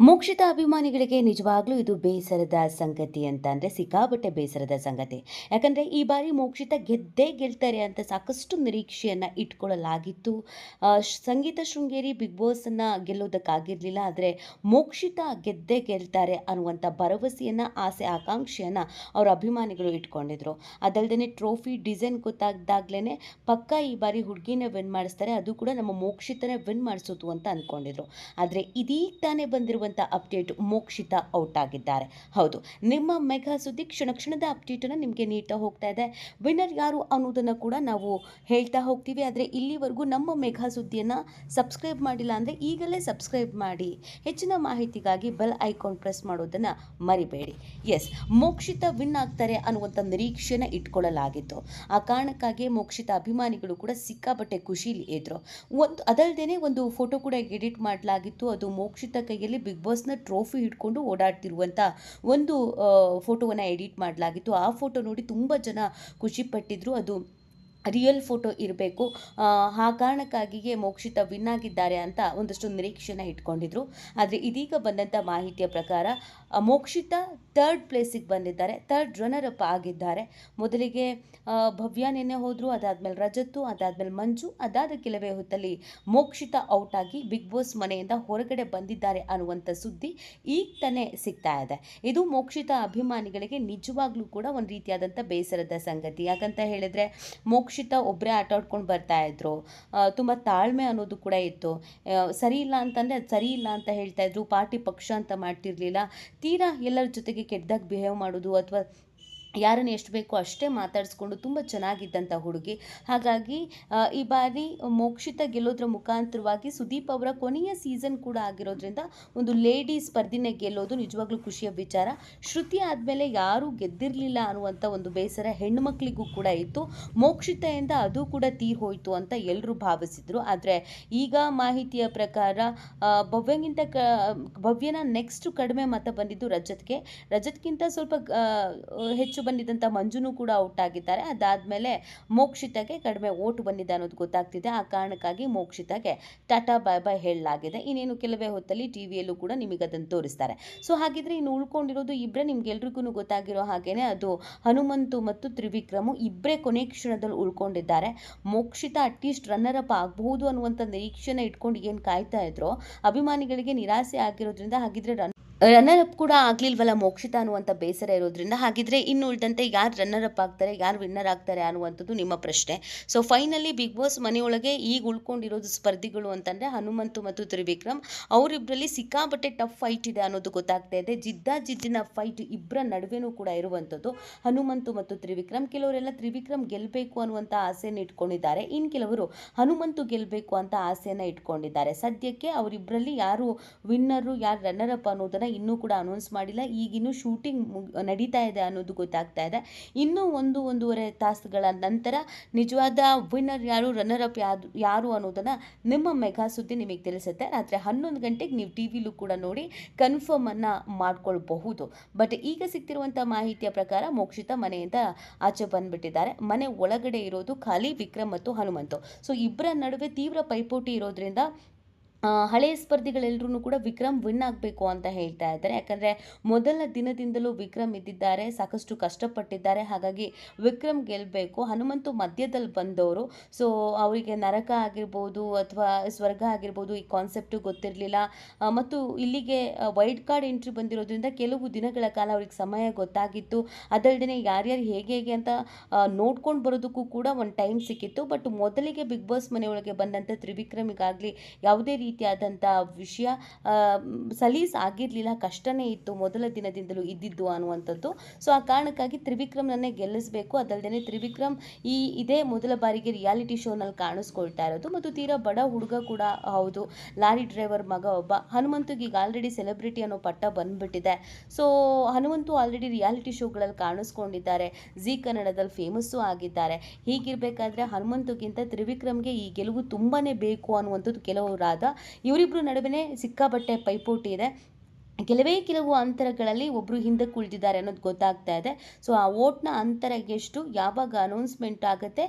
ಮೋಕ್ಷಿತ ಅಭಿಮಾನಿಗಳಿಗೆ ನಿಜವಾಗ್ಲೂ ಇದು ಬೇಸರದ ಸಂಗತಿ ಅಂತ ಅಂದರೆ ಸಿಕ್ಕಾಪಟ್ಟೆ ಬೇಸರದ ಸಂಗತಿ. ಯಾಕಂದರೆ ಈ ಬಾರಿ ಮೋಕ್ಷಿತ ಗೆದ್ದೇ ಗೆಲ್ತಾರೆ ಅಂತ ಸಾಕಷ್ಟು ನಿರೀಕ್ಷೆಯನ್ನು ಇಟ್ಕೊಳ್ಳಲಾಗಿತ್ತು. ಸಂಗೀತ ಶೃಂಗೇರಿ ಬಿಗ್ ಬಾಸನ್ನು ಗೆಲ್ಲೋದಕ್ಕಾಗಿರಲಿಲ್ಲ. ಆದರೆ ಮೋಕ್ಷಿತ ಗೆದ್ದೇ ಗೆಲ್ತಾರೆ ಅನ್ನುವಂಥ ಭರವಸೆಯನ್ನು, ಆಸೆ ಆಕಾಂಕ್ಷೆಯನ್ನು ಅವರ ಅಭಿಮಾನಿಗಳು ಇಟ್ಕೊಂಡಿದ್ರು. ಅದಲ್ಲದೆ ಟ್ರೋಫಿ ಡಿಸೈನ್ ಗೊತ್ತಾಗ್ದಾಗ್ಲೇ ಪಕ್ಕ ಈ ಬಾರಿ ಹುಡುಗಿನೇ ವಿನ್ ಮಾಡಿಸ್ತಾರೆ, ಅದು ಕೂಡ ನಮ್ಮ ಮೋಕ್ಷಿತನೇ ವಿನ್ ಮಾಡಿಸೋದು ಅಂತ ಅಂದ್ಕೊಂಡಿದ್ರು. ಆದರೆ ಇದೀಗ ತಾನೇ ಬಂದಿರುವಂಥ ಅಪ್ಡೇಟ್, ಮೋಕ್ಷಿತ ಔಟ್ ಆಗಿದ್ದಾರೆ. ಹೌದು, ನಿಮ್ಮ ಮೆಗಾ ಸುದ್ದಿ ಕ್ಷಣ ಕ್ಷಣದ ಅಪ್ಡೇಟನ್ನು ನಿಮಗೆ ನೀಡ್ತಾ ಹೋಗ್ತಾ ಇದೆ. ವಿನ್ನರ್ ಯಾರು ಅನ್ನೋದನ್ನು ಕೂಡ ನಾವು ಹೇಳ್ತಾ ಹೋಗ್ತೀವಿ. ಆದರೆ ಇಲ್ಲಿವರೆಗೂ ನಮ್ಮ ಮೆಗಾ ಸುದ್ದಿಯನ್ನು ಸಬ್ಸ್ಕ್ರೈಬ್ ಮಾಡಿಲ್ಲ ಅಂದರೆ ಈಗಲೇ ಸಬ್ಸ್ಕ್ರೈಬ್ ಮಾಡಿ. ಹೆಚ್ಚಿನ ಮಾಹಿತಿಗಾಗಿ ಬೆಲ್ ಐಕಾನ್ ಪ್ರೆಸ್ ಮಾಡೋದನ್ನು ಮರಿಬೇಡಿ. ಎಸ್, ಮೋಕ್ಷಿತ ವಿನ್ ಆಗ್ತಾರೆ ಅನ್ನುವಂಥ ನಿರೀಕ್ಷೆನ ಇಟ್ಕೊಳ್ಳಲಾಗಿತ್ತು. ಆ ಕಾರಣಕ್ಕಾಗಿ ಮೋಕ್ಷಿತ ಅಭಿಮಾನಿಗಳು ಕೂಡ ಸಿಕ್ಕಾಪಟ್ಟೆ ಖುಷಿಲಿ ಇದ್ರು. ಅದಲ್ಲದೆ ಒಂದು ಫೋಟೋ ಕೂಡ ಎಡಿಟ್ ಮಾಡಲಾಗಿತ್ತು. ಅದು ಮೋಕ್ಷಿತ ಕೈಯಲ್ಲಿ ಬಿಗ್ ಬಾಸ್ನ ಟ್ರೋಫಿ ಹಿಡ್ಕೊಂಡು ಓಡಾಡ್ತಿರುವಂಥ ಒಂದು ಫೋಟೋವನ್ನು ಎಡಿಟ್ ಮಾಡಲಾಗಿತ್ತು. ಆ ಫೋಟೋ ನೋಡಿ ತುಂಬ ಜನ ಖುಷಿಪಟ್ಟಿದ್ರು. ಅದು ರಿಯಲ್ ಫೋಟೋ ಇರಬೇಕು, ಆ ಕಾರಣಕ್ಕಾಗಿಯೇ ಮೋಕ್ಷಿತ ವಿನ್ ಆಗಿದ್ದಾರೆ ಅಂತ ಒಂದಷ್ಟು ನಿರೀಕ್ಷೆನ ಇಟ್ಕೊಂಡಿದ್ರು. ಆದರೆ ಇದೀಗ ಬಂದಂಥ ಮಾಹಿತಿಯ ಪ್ರಕಾರ ಮೋಕ್ಷಿತ ಥರ್ಡ್ ಪ್ಲೇಸಿಗೆ ಬಂದಿದ್ದಾರೆ, ಥರ್ಡ್ ರನ್ನರ್ ಅಪ್ ಆಗಿದ್ದಾರೆ. ಮೊದಲಿಗೆ ಭವ್ಯ ನೆನ್ನೆ ಹೋದರು, ಅದಾದಮೇಲೆ ರಜತ್ತು, ಅದಾದಮೇಲೆ ಮಂಜು, ಅದಾದ ಕೆಲವೇ ಹೊತ್ತಲ್ಲಿ ಮೋಕ್ಷಿತ ಔಟ್ ಆಗಿ ಬಿಗ್ ಬಾಸ್ ಮನೆಯಿಂದ ಹೊರಗಡೆ ಬಂದಿದ್ದಾರೆ ಅನ್ನುವಂಥ ಸುದ್ದಿ ಈಗ ತಾನೇ ಸಿಗ್ತಾ ಇದೆ. ಇದು ಮೋಕ್ಷಿತ ಅಭಿಮಾನಿಗಳಿಗೆ ನಿಜವಾಗ್ಲೂ ಕೂಡ ಒಂದು ರೀತಿಯಾದಂಥ ಬೇಸರದ ಸಂಗತಿ. ಯಾಕಂತ ಹೇಳಿದ್ರೆ ಮೋಕ್ಷಿತ ಒಬ್ಬರೇ ಆಟ ಆಡ್ಕೊಂಡು ಬರ್ತಾ ಇದ್ರು. ತುಂಬ ತಾಳ್ಮೆ ಅನ್ನೋದು ಕೂಡ ಇತ್ತು. ಸರಿ ಇಲ್ಲ ಅಂತಂದರೆ ಅದು ಸರಿ ಇಲ್ಲ ಅಂತ ಹೇಳ್ತಾ ಇದ್ರು. ಪಾರ್ಟಿ ಪಕ್ಷ ಅಂತ ಮಾಡ್ತಿರ್ಲಿಲ್ಲ. ತೀರಾ ಎಲ್ಲರ ಜೊತೆಗೆ ಕೆಟ್ಟದಾಗಿ ಬಿಹೇವ್ ಮಾಡೋದು ಅಥವಾ ಯಾರನ್ನು ಎಷ್ಟು ಬೇಕೋ ಅಷ್ಟೇ ಮಾತಾಡಿಸ್ಕೊಂಡು ತುಂಬ ಚೆನ್ನಾಗಿದ್ದಂಥ ಹುಡುಗಿ. ಹಾಗಾಗಿ ಈ ಬಾರಿ ಮೋಕ್ಷಿತ ಗೆಲ್ಲೋದ್ರ ಮುಖಾಂತರವಾಗಿ ಸುದೀಪ್ ಅವರ ಕೊನೆಯ ಸೀಸನ್ ಕೂಡ ಆಗಿರೋದ್ರಿಂದ ಒಂದು ಲೇಡಿ ಸ್ಪರ್ಧಿನೇ ಗೆಲ್ಲೋದು ನಿಜವಾಗ್ಲೂ ಖುಷಿಯ ವಿಚಾರ. ಶ್ರುತಿ ಆದಮೇಲೆ ಯಾರೂ ಗೆದ್ದಿರಲಿಲ್ಲ ಅನ್ನುವಂಥ ಒಂದು ಬೇಸರ ಹೆಣ್ಣುಮಕ್ಕಳಿಗೂ ಕೂಡ ಇತ್ತು. ಮೋಕ್ಷಿತೆಯಿಂದ ಅದು ಕೂಡ ತೀರ್ ಹೋಯಿತು ಅಂತ ಎಲ್ಲರೂ ಭಾವಿಸಿದರು. ಆದರೆ ಈಗ ಮಾಹಿತಿಯ ಪ್ರಕಾರ ಭವ್ಯನ ನೆಕ್ಸ್ಟ್ ಕಡಿಮೆ ಮತ ಬಂದಿದ್ದು ರಜತ್ಗಿಂತ ಸ್ವಲ್ಪ ಹೆಚ್ಚು ಬಂದಿದ್ದಂಥ ಮಂಜುನೂ ಕೂಡ ಔಟ್ ಆಗಿದ್ದಾರೆ. ಅದಾದಮೇಲೆ ಮೋಕ್ಷಿತಗೆ ಕಡಿಮೆ ಓಟ್ ಬಂದಿದೆ ಅನ್ನೋದು ಗೊತ್ತಾಗ್ತಿದೆ. ಆ ಕಾರಣಕ್ಕಾಗಿ ಮೋಕ್ಷಿತಗೆ ಟಾಟಾ ಬಾಯ್ ಬಾಯ್ ಹೇಳಲಾಗಿದೆ. ಇನ್ನೇನು ಕೆಲವೇ ಹೊತ್ತಲ್ಲಿ ಟಿವಿಯಲ್ಲೂ ಕೂಡ ನಿಮಗೆ ಅದನ್ನು ತೋರಿಸ್ತಾರೆ. ಸೊ ಹಾಗಿದ್ರೆ ಇನ್ನು ಉಳ್ಕೊಂಡಿರೋದು ಇಬ್ಬರೇ, ನಿಮ್ಗೆಲ್ರಿಗೂ ಗೊತ್ತಾಗಿರೋ ಹಾಗೇನೆ ಅದು ಹನುಮಂತು ಮತ್ತು ತ್ರಿವಿಕ್ರಮು ಇಬ್ಬರೇ ಕೊನೆ ಕ್ಷಣದಲ್ಲಿ ಉಳ್ಕೊಂಡಿದ್ದಾರೆ. ಮೋಕ್ಷಿತ ಅಟ್ಲೀಸ್ಟ್ ರನ್ನರ್ ಅಪ್ ಆಗಬಹುದು ಅನ್ನುವಂಥ ನಿರೀಕ್ಷೆನ ಇಟ್ಕೊಂಡು ಏನು ಕಾಯ್ತಾ ಇದ್ರೋ ಅಭಿಮಾನಿಗಳಿಗೆ ನಿರಾಸೆ ಆಗಿರೋದ್ರಿಂದ ಹಾಗಿದ್ರೆ ರನ್ನರ್ ಅಪ್ ಕೂಡ ಆಗಲಿಲ್ವಲ್ಲ ಮೋಕ್ಷಿತ ಅನ್ನುವಂಥ ಬೇಸರ ಇರೋದ್ರಿಂದ ಹಾಗಿದ್ರೆ ಇನ್ನು ಉಳಿದಂತೆ ಯಾರು ರನ್ನರ್ ಅಪ್ ಆಗ್ತಾರೆ, ಯಾರು ವಿನ್ನರ್ ಆಗ್ತಾರೆ ಅನ್ನುವಂಥದ್ದು ನಿಮ್ಮ ಪ್ರಶ್ನೆ. ಸೊ ಫೈನಲಿ ಬಿಗ್ ಬಾಸ್ ಮನೆಯೊಳಗೆ ಈಗ ಉಳ್ಕೊಂಡಿರೋದು ಸ್ಪರ್ಧಿಗಳು ಅಂತಂದರೆ ಹನುಮಂತು ಮತ್ತು ತ್ರಿವಿಕ್ರಮ್. ಅವರಿಬ್ಬರಲ್ಲಿ ಸಿಕ್ಕಾಪಟ್ಟೆ ಟಫ್ ಫೈಟ್ ಇದೆ ಅನ್ನೋದು ಗೊತ್ತಾಗ್ತಾ ಇದೆ. ಜಿದ್ದಿನ ಫೈಟ್ ಇಬ್ಬರ ನಡುವೆನೂ ಕೂಡ ಇರುವಂಥದ್ದು ಹನುಮಂತು ಮತ್ತು ತ್ರಿವಿಕ್ರಮ್. ಕೆಲವರೆಲ್ಲ ತ್ರಿವಿಕ್ರಮ್ ಗೆಲ್ಲಬೇಕು ಅನ್ನುವಂಥ ಆಸೆಯನ್ನು ಇಟ್ಕೊಂಡಿದ್ದಾರೆ, ಇನ್ನು ಕೆಲವರು ಹನುಮಂತು ಗೆಲ್ಲಬೇಕು ಅಂತ ಆಸೆಯನ್ನು ಇಟ್ಕೊಂಡಿದ್ದಾರೆ. ಸದ್ಯಕ್ಕೆ ಅವರಿಬ್ಬರಲ್ಲಿ ಯಾರು ವಿನ್ನರು, ಯಾರು ರನ್ನರ್ ಅಪ್ ಅನ್ನೋದನ್ನು ಇನ್ನೂ ಕೂಡ ಅನೌನ್ಸ್ ಮಾಡಿಲ್ಲ. ಈಗಿನ್ನೂ ಶೂಟಿಂಗ್ ನಡೀತಾ ಇದೆ ಅನ್ನೋದು ಗೊತ್ತಾಗ್ತಾ ಇದೆ. ಇನ್ನೂ ಒಂದೂವರೆ ತಾಸುಗಳ ನಂತರ ನಿಜವಾದ ವಿನ್ನರ್ ಯಾರು, ರನ್ನರ್ ಅಪ್ ಯಾರು ಅನ್ನೋದನ್ನು ನಿಮ್ಮ ಮೆಗಾ ಸುದ್ದಿ ನಿಮಗೆ ತಿಳಿಸುತ್ತೆ. ರಾತ್ರಿ 11 ಗಂಟೆಗೆ ನೀವು ಟಿವಿಲೂ ಕೂಡ ನೋಡಿ ಕನ್ಫರ್ಮನ್ನು ಮಾಡ್ಕೊಳ್ಬಹುದು. ಬಟ್ ಈಗ ಸಿಗ್ತಿರುವಂಥ ಮಾಹಿತಿಯ ಪ್ರಕಾರ ಮೋಕ್ಷಿತ ಮನೆಯಿಂದ ಆಚೆ ಬಂದುಬಿಟ್ಟಿದ್ದಾರೆ. ಮನೆ ಒಳಗಡೆ ಇರೋದು ಖಾಲಿ ವಿಕ್ರಮ್ ಮತ್ತು ಹನುಮಂತು. ಸೊ ಇಬ್ಬರ ನಡುವೆ ತೀವ್ರ ಪೈಪೋಟಿ ಇರೋದ್ರಿಂದ ಹಳೆಯ ಸ್ಪರ್ಧಿಗಳೆಲ್ಲರೂ ಕೂಡ ವಿಕ್ರಮ್ ವಿನ್ ಆಗಬೇಕು ಅಂತ ಹೇಳ್ತಾ ಇದ್ದಾರೆ. ಯಾಕಂದರೆ ಮೊದಲ ದಿನದಿಂದಲೂ ವಿಕ್ರಮ್ ಇದ್ದಿದ್ದಾರೆ, ಸಾಕಷ್ಟು ಕಷ್ಟಪಟ್ಟಿದ್ದಾರೆ. ಹಾಗಾಗಿ ವಿಕ್ರಮ್ ಗೆಲ್ಲಬೇಕು. ಹನುಮಂತು ಮಧ್ಯದಲ್ಲಿ ಬಂದವರು. ಸೊ ಅವರಿಗೆ ನರಕ ಆಗಿರ್ಬೋದು ಅಥವಾ ಸ್ವರ್ಗ ಆಗಿರ್ಬೋದು ಈ ಕಾನ್ಸೆಪ್ಟು ಗೊತ್ತಿರಲಿಲ್ಲ. ಮತ್ತು ಇಲ್ಲಿಗೆ ವೈಲ್ಡ್ ಕಾರ್ಡ್ ಎಂಟ್ರಿ ಬಂದಿರೋದ್ರಿಂದ ಕೆಲವು ದಿನಗಳ ಕಾಲ ಅವ್ರಿಗೆ ಸಮಯ ಗೊತ್ತಾಗಿತ್ತು. ಅದಲ್ಲದೆ ಯಾರ್ಯಾರು ಹೇಗೆ ಅಂತ ನೋಡ್ಕೊಂಡು ಬರೋದಕ್ಕೂ ಕೂಡ ಒಂದು ಟೈಮ್ ಸಿಕ್ಕಿತ್ತು. ಬಟ್ ಮೊದಲಿಗೆ ಬಿಗ್ ಬಾಸ್ ಮನೆಯೊಳಗೆ ಬಂದಂಥ ತ್ರಿವಿಕ್ರಮಿಗಾಗಲಿ ಯಾವುದೇ ರೀತಿಯಾದಂಥ ವಿಷಯ ಸಲೀಸ್ ಆಗಿರಲಿಲ್ಲ, ಕಷ್ಟನೇ ಇತ್ತು ಮೊದಲ ದಿನದಿಂದಲೂ ಇದ್ದಿದ್ದು ಅನ್ನುವಂಥದ್ದು. ಸೊ ಆ ಕಾರಣಕ್ಕಾಗಿ ತ್ರಿವಿಕ್ರಮ್ನನ್ನೇ ಗೆಲ್ಲಿಸಬೇಕು. ಅದಲ್ಲದೆ ತ್ರಿವಿಕ್ರಮ್ ಇದೇ ಮೊದಲ ಬಾರಿಗೆ ರಿಯಾಲಿಟಿ ಶೋನಲ್ಲಿ ಕಾಣಿಸ್ಕೊಳ್ತಾ ಇರೋದು ಮತ್ತು ತೀರಾ ಬಡ ಹುಡುಗ ಕೂಡ ಹೌದು, ಲಾರಿ ಡ್ರೈವರ್ ಮಗ ಒಬ್ಬ. ಹನುಮಂತುಗೆ ಈಗ ಆಲ್ರೆಡಿ ಸೆಲೆಬ್ರಿಟಿ ಅನ್ನೋ ಪಟ್ಟ ಬಂದುಬಿಟ್ಟಿದೆ. ಸೊ ಹನುಮಂತು ಆಲ್ರೆಡಿ ರಿಯಾಲಿಟಿ ಶೋಗಳಲ್ಲಿ ಕಾಣಿಸ್ಕೊಂಡಿದ್ದಾರೆ, ಜೀ ಕನ್ನಡದಲ್ಲಿ ಫೇಮಸ್ಸು ಆಗಿದ್ದಾರೆ. ಹೀಗಿರಬೇಕಾದ್ರೆ ಹನುಮಂತುಗಿಂತ ತ್ರಿವಿಕ್ರಮ್ಗೆ ಈ ಗೆಲುವು ತುಂಬಾ ಬೇಕು ಅನ್ನುವಂಥದ್ದು ಕೆಲವರಾದ ಇವರಿಬ್ಬರು ನಡುವೆ ಸಿಕ್ಕಾಪಟ್ಟೆ ಪೈಪೋಟಿ ಇದೆ. ಕೆಲವು ಅಂತರಗಳಲ್ಲಿ ಒಬ್ಬರು ಹಿಂದಕ್ಕೆ ಉಳಿದಿದ್ದಾರೆ ಅನ್ನೋದು ಗೊತ್ತಾಗ್ತಾ ಇದೆ. ಸೊ ಆ ವೋಟ್ನ ಅಂತರ ಎಷ್ಟು, ಯಾವಾಗ ಅನೌನ್ಸ್ಮೆಂಟ್ ಆಗುತ್ತೆ,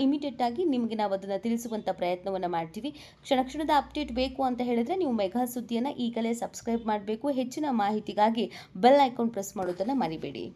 ಇಮಿಡಿಯೇಟ್ ಆಗಿ ನಿಮಗೆ ನಾವು ಅದನ್ನು ತಿಳಿಸುವಂಥ ಪ್ರಯತ್ನವನ್ನು ಮಾಡ್ತೀವಿ. ಕ್ಷಣದ ಅಪ್ಡೇಟ್ ಬೇಕು ಅಂತ ಹೇಳಿದ್ರೆ ನೀವು ಮೆಗಾ ಸುದ್ದಿಯನ್ನು ಈಗಲೇ ಸಬ್ಸ್ಕ್ರೈಬ್ ಮಾಡಬೇಕು. ಹೆಚ್ಚಿನ ಮಾಹಿತಿಗಾಗಿ ಬೆಲ್ ಐಕಾನ್ ಪ್ರೆಸ್ ಮಾಡೋದನ್ನು ಮರಿಬೇಡಿ.